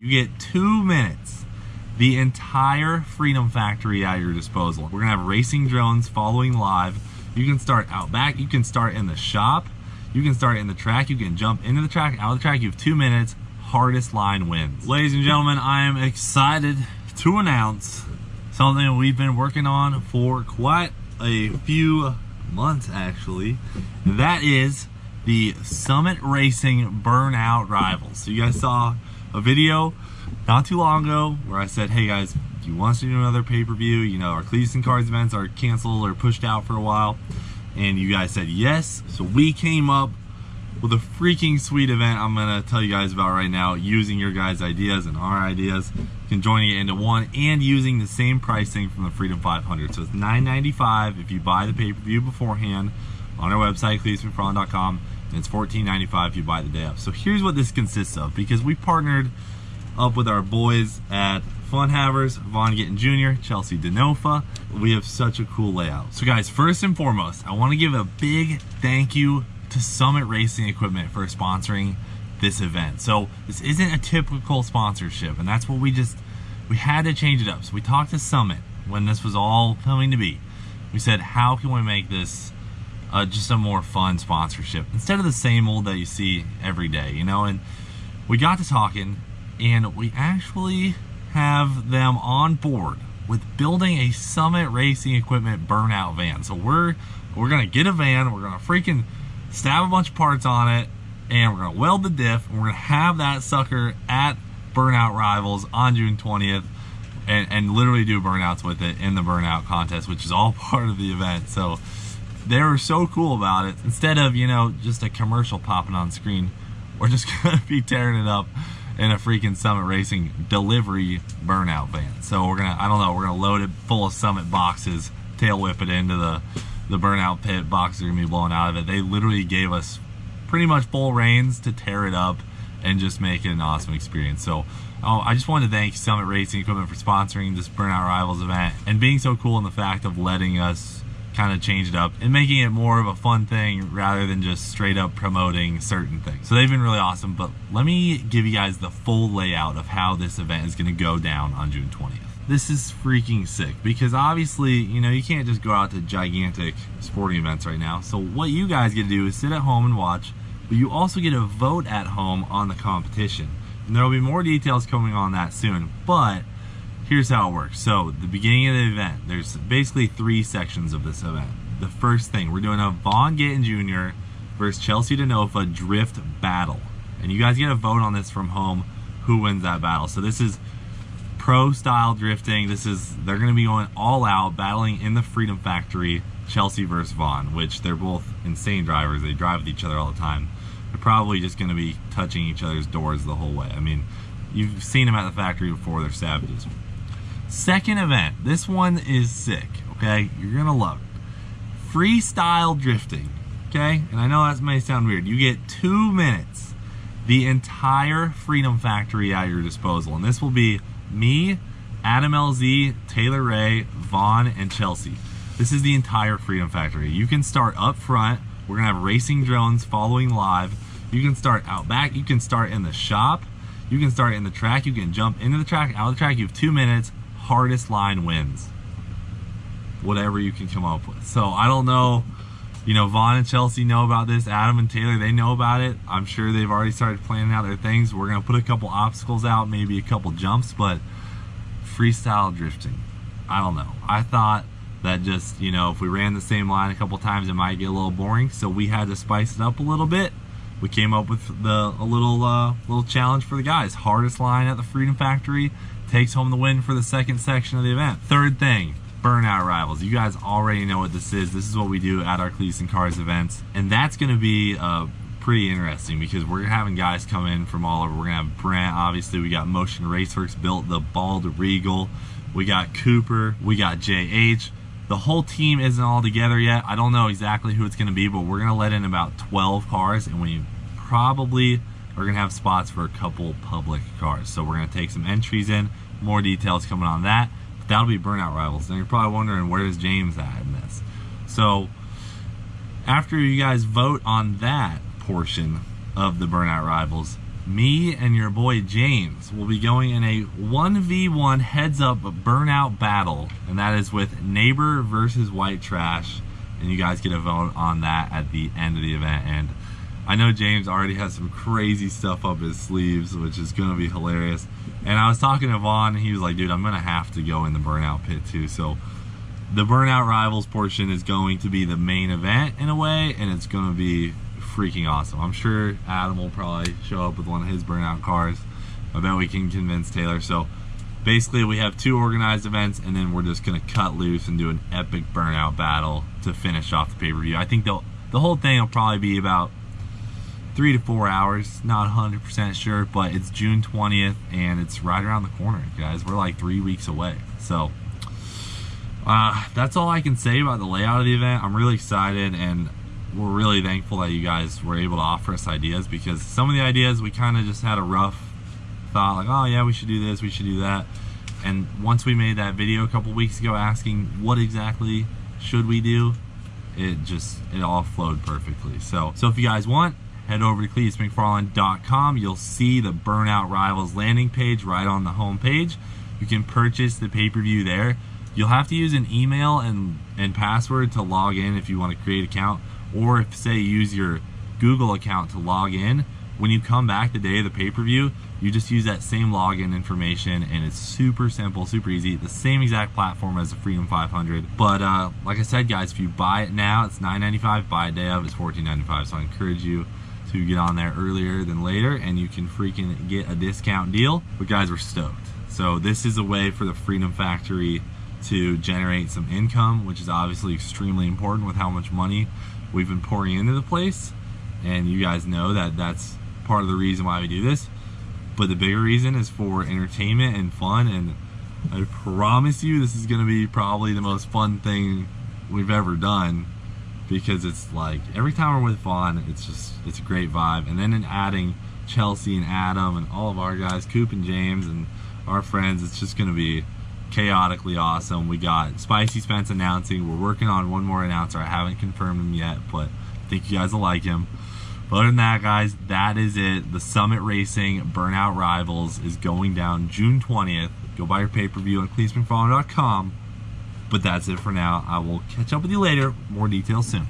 You get 2 minutes, the entire Freedom Factory at your disposal. We're gonna have racing drones following live. You can start out back, you can start in the shop, you can start in the track, you can jump into the track, out of the track. You have 2 minutes, hardest line wins. Ladies and gentlemen, I am excited to announce something that we've been working on for quite a few months actually. That is the Summit Racing Burnout Rivals. So you guys saw a video not too long ago where I said, hey guys, do you want us to do another pay-per-view? You know, our Cleats and Cards events are canceled or pushed out for a while. And you guys said yes. So we came up with a freaking sweet event I'm gonna tell you guys about right now, using your guys' ideas and our ideas, joining it into one, and using the same pricing from the Freedom 500. So it's $9.95 if you buy the pay-per-view beforehand on our website, cleatsandfrawn.com, and it's $14.95 if you buy the day of. So here's what this consists of, because we partnered up with our boys at Fun Havers, Vaughn Gittin Jr., Chelsea DeNofa. We have such a cool layout. So guys, first and foremost, I want to give a big thank you to Summit Racing Equipment for sponsoring this event. So this isn't a typical sponsorship, and that's what we had to change it up. So we talked to Summit when this was all coming to be. We said, how can we make this just a more fun sponsorship instead of the same old that you see every day, you know? And we got to talking, and we actually have them on board with building a Summit Racing Equipment burnout van. So we're gonna get a van, we're gonna freaking stab a bunch of parts on it, and we're gonna weld the diff, and we're gonna have that sucker at Burnout Rivals on June 20th and literally do burnouts with it in the burnout contest, which is all part of the event. So they were so cool about it. Instead of, you know, just a commercial popping on screen, we're just gonna be tearing it up in a freaking Summit Racing delivery burnout van. So we're gonna, I don't know, we're gonna load it full of Summit boxes, tail whip it into the burnout pit. Boxes are gonna be blowing out of it. They literally gave us pretty much full reins to tear it up and just make it an awesome experience. So I just wanted to thank Summit Racing Equipment for sponsoring this Burnout Rivals event and being so cool in the fact of letting us kind of change it up and making it more of a fun thing rather than just straight up promoting certain things. So they've been really awesome, but let me give you guys the full layout of how this event is gonna go down on June 20th. This is freaking sick because obviously, you know, you can't just go out to gigantic sporting events right now. So what you guys get to do is sit at home and watch, but you also get to vote at home on the competition. And there will be more details coming on that soon, but here's how it works. So the beginning of the event, there's basically 3 sections of this event. The first thing, we're doing a Vaughn Gittin Jr. versus Chelsea DeNofa drift battle. And you guys get a vote on this from home, who wins that battle. So this is pro style drifting. They're gonna be going all out, battling in the Freedom Factory, Chelsea versus Vaughn, which they're both insane drivers. They drive with each other all the time. They're probably just gonna be touching each other's doors the whole way. I mean, you've seen them at the factory before, they're savages. Second event, this one is sick, okay? You're gonna love it. Freestyle drifting, okay? And I know that may sound weird. You get 2 minutes, the entire Freedom Factory at your disposal. And this will be me, Adam LZ, Taylor Ray, Vaughn, and Chelsea. This is the entire Freedom Factory. You can start up front. We're gonna have racing drones following live. You can start out back. You can start in the shop. You can start in the track. You can jump into the track, out of the track. You have 2 minutes. Hardest line wins. Whatever you can come up with. So I don't know, you know, Vaughn and Chelsea know about this. Adam and Taylor, they know about it. I'm sure they've already started planning out their things. We're gonna put a couple obstacles out, maybe a couple jumps, but freestyle drifting, I don't know. I thought that just, you know, if we ran the same line a couple times, it might get a little boring. So we had to spice it up a little bit. We came up with a little challenge for the guys. Hardest line at the Freedom Factory takes home the win for the second section of the event. Third thing, Burnout Rivals. You guys already know what this is. This is what we do at our Cleats and Cars events. And that's gonna be pretty interesting because we're having guys come in from all over. We're gonna have Brent, obviously. We got Motion Raceworks built the Bald Regal. We got Cooper, we got JH. The whole team isn't all together yet. I don't know exactly who it's gonna be, but we're gonna let in about 12 cars, and we probably are gonna have spots for a couple public cars. So we're gonna take some entries in, more details coming on that. But that'll be Burnout Rivals. And you're probably wondering, where's James at in this? So after you guys vote on that portion of the Burnout Rivals, me and your boy James will be going in a 1v1 heads-up burnout battle, and that is with Neighbor versus White Trash, and you guys get a vote on that at the end of the event. And I know James already has some crazy stuff up his sleeves, which is going to be hilarious. And I was talking to Vaughn, and he was like, dude, I'm going to have to go in the burnout pit too. So the Burnout Rivals portion is going to be the main event in a way, and it's going to be freaking awesome. I'm sure Adam will probably show up with one of his burnout cars. I bet we can convince Taylor. So basically we have 2 organized events, and then we're just going to cut loose and do an epic burnout battle to finish off the pay-per-view. I think the whole thing will probably be about 3 to 4 hours, not 100% sure, but it's June 20th and it's right around the corner, guys. We're like 3 weeks away. So that's all I can say about the layout of the event. I'm really excited, and we're really thankful that you guys were able to offer us ideas, because some of the ideas we kind of just had a rough thought, like, oh yeah, we should do this, we should do that. And once we made that video a couple weeks ago asking what exactly should we do, it all flowed perfectly. So if you guys want, head over to cletusmcfarland.com. You'll see the Burnout Rivals landing page right on the home page. You can purchase the pay-per-view there. You'll have to use an email and password to log in if you want to create an account, or if, say, you use your Google account to log in. When you come back the day of the pay-per-view, you just use that same login information, and it's super simple, super easy. The same exact platform as the Freedom 500. But like I said, guys, if you buy it now, it's $9.95. Buy a day of, it's $14.95. So I encourage you to get on there earlier than later, and you can freaking get a discount deal. But guys, we're stoked. So this is a way for the Freedom Factory to generate some income, which is obviously extremely important with how much money we've been pouring into the place. And you guys know that that's part of the reason why we do this. But the bigger reason is for entertainment and fun, and I promise you this is going to be probably the most fun thing we've ever done, because it's like every time we're with Vaughn, it's a great vibe. And then in adding Chelsea and Adam and all of our guys, Coop and James and our friends, it's just going to be chaotically awesome. We got Spicy Spence announcing. We're working on one more announcer. I haven't confirmed him yet, but I think you guys will like him. But other than that, guys, that is it. The Summit Racing Burnout Rivals is going down June 20th. Go buy your pay-per-view on cletusmcfarland.com. But that's it for now. I will catch up with you later. More details soon.